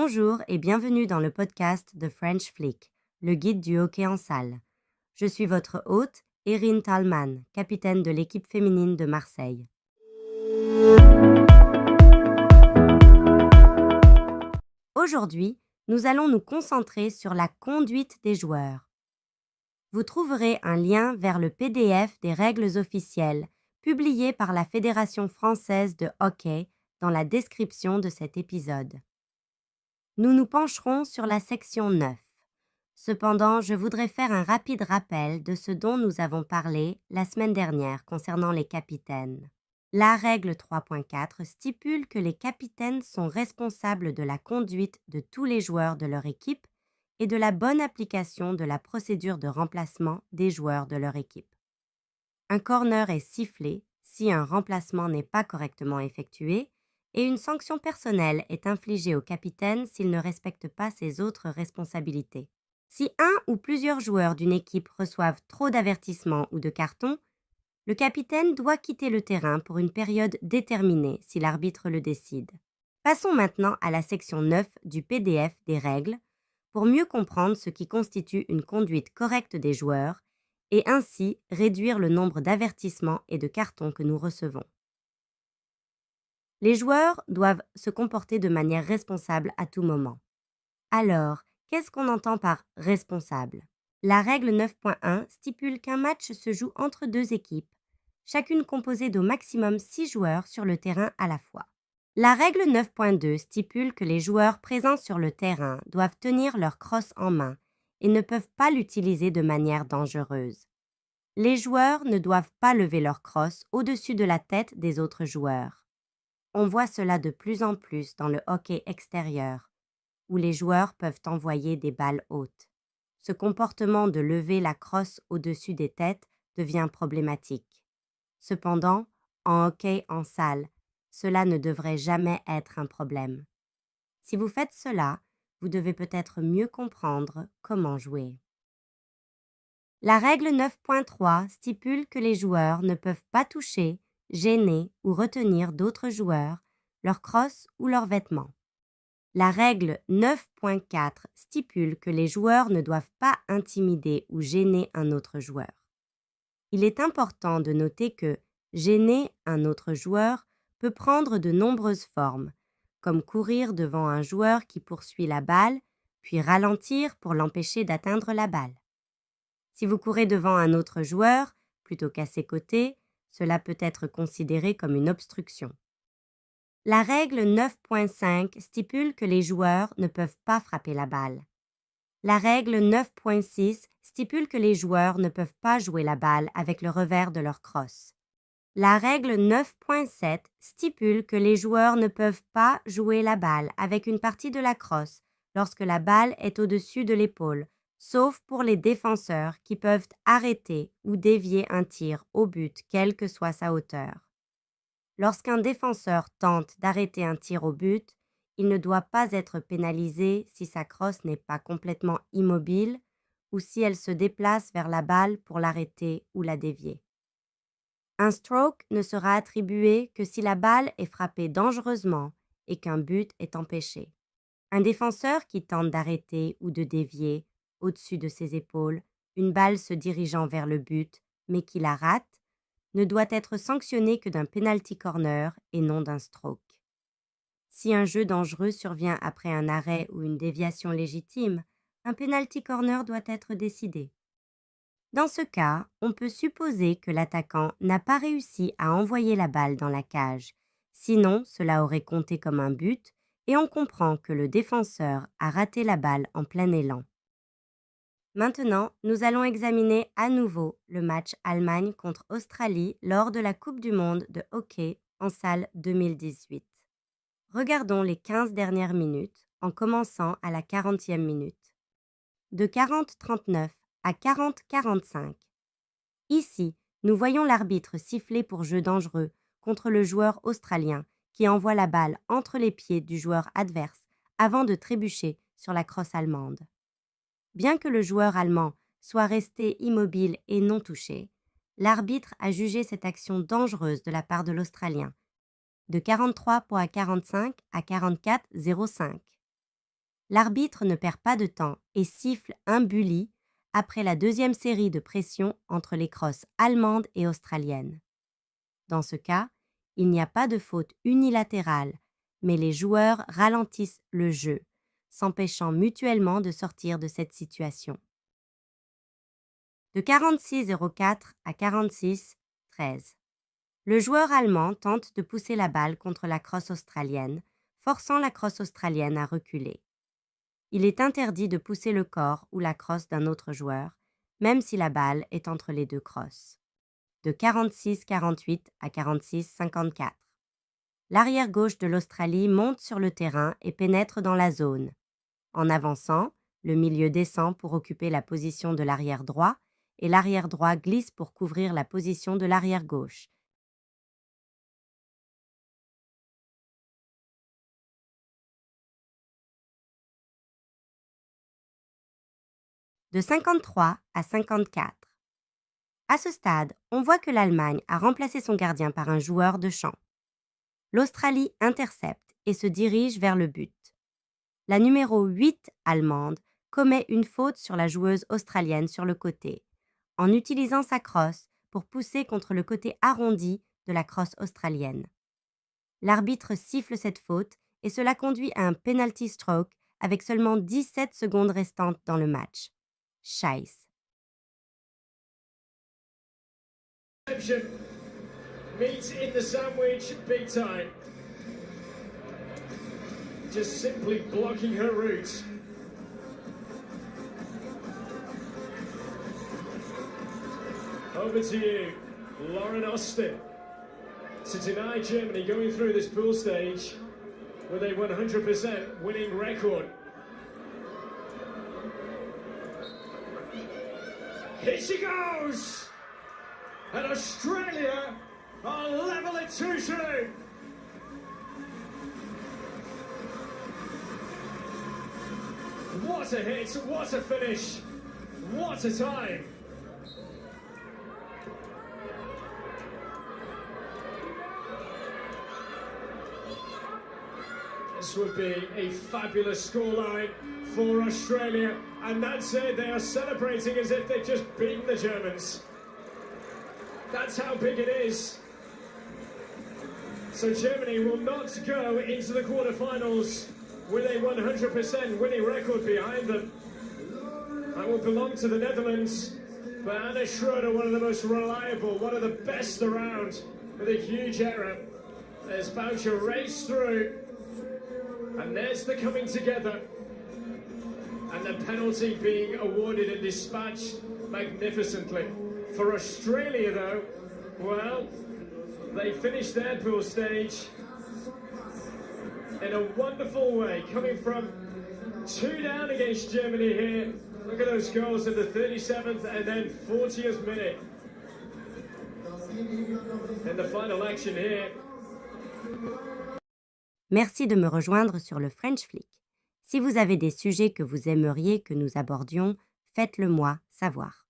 Bonjour et bienvenue dans le podcast de French Flick, le guide du hockey en salle. Je suis votre hôte, Erin Thalmann, capitaine de l'équipe féminine de Marseille. Aujourd'hui, nous allons nous concentrer sur la conduite des joueurs. Vous trouverez un lien vers le PDF des règles officielles publié par la Fédération française de hockey dans la description de cet épisode. Nous nous pencherons sur la section 9. Cependant, je voudrais faire un rapide rappel de ce dont nous avons parlé la semaine dernière concernant les capitaines. La règle 3.4 stipule que les capitaines sont responsables de la conduite de tous les joueurs de leur équipe et de la bonne application de la procédure de remplacement des joueurs de leur équipe. Un corner est sifflé si un remplacement n'est pas correctement effectué et une sanction personnelle est infligée au capitaine s'il ne respecte pas ses autres responsabilités. Si un ou plusieurs joueurs d'une équipe reçoivent trop d'avertissements ou de cartons, le capitaine doit quitter le terrain pour une période déterminée si l'arbitre le décide. Passons maintenant à la section 9 du PDF des règles pour mieux comprendre ce qui constitue une conduite correcte des joueurs et ainsi réduire le nombre d'avertissements et de cartons que nous recevons. Les joueurs doivent se comporter de manière responsable à tout moment. Alors, qu'est-ce qu'on entend par responsable? La règle 9.1 stipule qu'un match se joue entre deux équipes, chacune composée d'au maximum 6 joueurs sur le terrain à la fois. La règle 9.2 stipule que les joueurs présents sur le terrain doivent tenir leur crosse en main et ne peuvent pas l'utiliser de manière dangereuse. Les joueurs ne doivent pas lever leur crosse au-dessus de la tête des autres joueurs. On voit cela de plus en plus dans le hockey extérieur, où les joueurs peuvent envoyer des balles hautes. Ce comportement de lever la crosse au-dessus des têtes devient problématique. Cependant, en hockey en salle, cela ne devrait jamais être un problème. Si vous faites cela, vous devez peut-être mieux comprendre comment jouer. La règle 9.3 stipule que les joueurs ne peuvent pas toucher, gêner ou retenir d'autres joueurs, leur crosse ou leurs vêtements. La règle 9.4 stipule que les joueurs ne doivent pas intimider ou gêner un autre joueur. Il est important de noter que gêner un autre joueur peut prendre de nombreuses formes, comme courir devant un joueur qui poursuit la balle, puis ralentir pour l'empêcher d'atteindre la balle. Si vous courez devant un autre joueur, plutôt qu'à ses côtés, cela peut être considéré comme une obstruction. La règle 9.5 stipule que les joueurs ne peuvent pas frapper la balle. La règle 9.6 stipule que les joueurs ne peuvent pas jouer la balle avec le revers de leur crosse. La règle 9.7 stipule que les joueurs ne peuvent pas jouer la balle avec une partie de la crosse lorsque la balle est au-dessus de l'épaule, sauf pour les défenseurs qui peuvent arrêter ou dévier un tir au but quelle que soit sa hauteur. Lorsqu'un défenseur tente d'arrêter un tir au but, il ne doit pas être pénalisé si sa crosse n'est pas complètement immobile ou si elle se déplace vers la balle pour l'arrêter ou la dévier. Un stroke ne sera attribué que si la balle est frappée dangereusement et qu'un but est empêché. Un défenseur qui tente d'arrêter ou de dévier, au-dessus de ses épaules, une balle se dirigeant vers le but, mais qui la rate, ne doit être sanctionné que d'un penalty corner et non d'un stroke. Si un jeu dangereux survient après un arrêt ou une déviation légitime, un penalty corner doit être décidé. Dans ce cas, on peut supposer que l'attaquant n'a pas réussi à envoyer la balle dans la cage, sinon cela aurait compté comme un but, et on comprend que le défenseur a raté la balle en plein élan. Maintenant, nous allons examiner à nouveau le match Allemagne contre Australie lors de la Coupe du monde de hockey en salle 2018. Regardons les 15 dernières minutes en commençant à la 40e minute. De 40-39 à 40-45. Ici, nous voyons l'arbitre siffler pour jeu dangereux contre le joueur australien qui envoie la balle entre les pieds du joueur adverse avant de trébucher sur la crosse allemande. Bien que le joueur allemand soit resté immobile et non touché, l'arbitre a jugé cette action dangereuse de la part de l'Australien, de 43 points à 45 à 44-05. L'arbitre ne perd pas de temps et siffle un bully après la deuxième série de pression entre les crosses allemandes et australiennes. Dans ce cas, il n'y a pas de faute unilatérale, mais les joueurs ralentissent le jeu, s'empêchant mutuellement de sortir de cette situation. De 46-04 à 46-13. Le joueur allemand tente de pousser la balle contre la crosse australienne, forçant la crosse australienne à reculer. Il est interdit de pousser le corps ou la crosse d'un autre joueur, même si la balle est entre les deux crosses. De 46-48 à 46-54. L'arrière gauche de l'Australie monte sur le terrain et pénètre dans la zone. En avançant, le milieu descend pour occuper la position de l'arrière droit et l'arrière droit glisse pour couvrir la position de l'arrière gauche. De 53 à 54. À ce stade, on voit que l'Allemagne a remplacé son gardien par un joueur de champ. L'Australie intercepte et se dirige vers le but. La numéro 8 allemande commet une faute sur la joueuse australienne sur le côté, en utilisant sa crosse pour pousser contre le côté arrondi de la crosse australienne. L'arbitre siffle cette faute et cela conduit à un penalty stroke avec seulement 17 secondes restantes dans le match. Scheiß. Meat in the sandwich, big time. Just simply blocking her route. Over to you, Lauren Austin, to deny Germany going through this pool stage with a 100% winning record. Here she goes! And Australia are level at 2-2. What a hit, what a finish, what a time. This would be a fabulous scoreline for Australia, and that's it, they are celebrating as if they've just beaten the Germans. That's how big it is. So Germany will not go into the quarterfinals with a 100% winning record behind them. That will belong to the Netherlands. But Anna Schroeder, one of the most reliable, one of the best around, with a huge error, as Boucher raced through. And there's the coming together. And the penalty being awarded and dispatched magnificently. For Australia, though, well, they finished their pool stage in a wonderful way, coming from 2 down against Germany here. Look at those goals in the 37th and then 40th minute. In the final action here. Merci de me rejoindre sur le French Flick. Si vous avez des sujets que vous aimeriez que nous abordions, faites-le moi savoir.